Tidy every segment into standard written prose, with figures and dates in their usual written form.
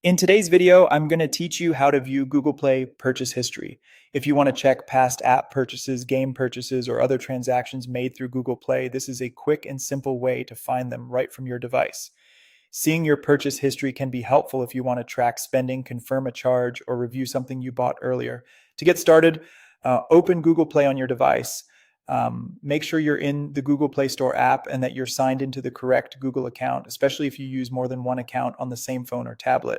In today's video, I'm going to teach you how to view Google Play purchase history. If you want to check past app purchases, game purchases, or other transactions made through Google Play, this is a quick and simple way to find them right from your device. Seeing your purchase history can be helpful if you want to track spending, confirm a charge, or review something you bought earlier. To get started, open Google Play on your device. Make sure you're in the Google Play Store app and that you're signed into the correct Google account, especially if you use more than one account on the same phone or tablet.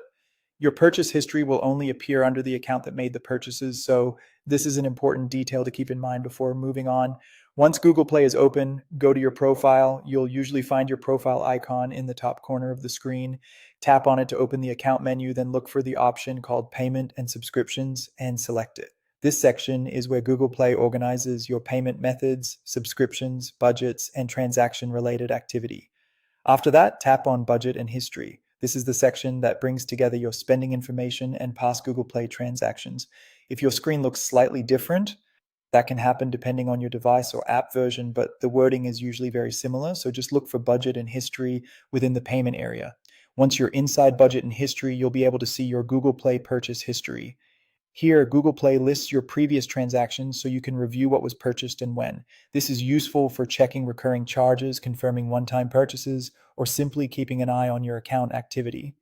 Your purchase history will only appear under the account that made the purchases, so this is an important detail to keep in mind before moving on. Once Google Play is open, go to your profile. You'll usually find your profile icon in the top corner of the screen. Tap on it to open the account menu, then look for the option called Payment and Subscriptions and select it. This section is where Google Play organizes your payment methods, subscriptions, budgets, and transaction-related activity. After that, tap on Budget and History. This is the section that brings together your spending information and past Google Play transactions. If your screen looks slightly different, that can happen depending on your device or app version, but the wording is usually very similar. So just look for Budget and History within the payment area. Once you're inside Budget and History, you'll be able to see your Google Play purchase history. Here, Google Play lists your previous transactions so you can review what was purchased and when. This is useful for checking recurring charges, confirming one-time purchases, or simply keeping an eye on your account activity.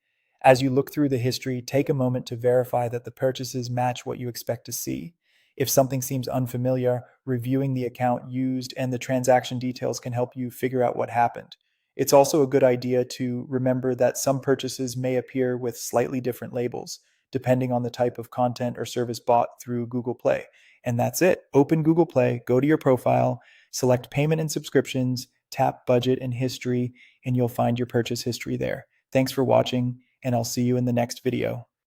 As you look through the history, take a moment to verify that the purchases match what you expect to see. If something seems unfamiliar, reviewing the account used and the transaction details can help you figure out what happened. It's also a good idea to remember that some purchases may appear with slightly different labels, depending on the type of content or service bought through Google Play. And that's it. Open Google Play, go to your profile, select Payment and Subscriptions, tap Budget and History, and you'll find your purchase history there. Thanks for watching, and I'll see you in the next video.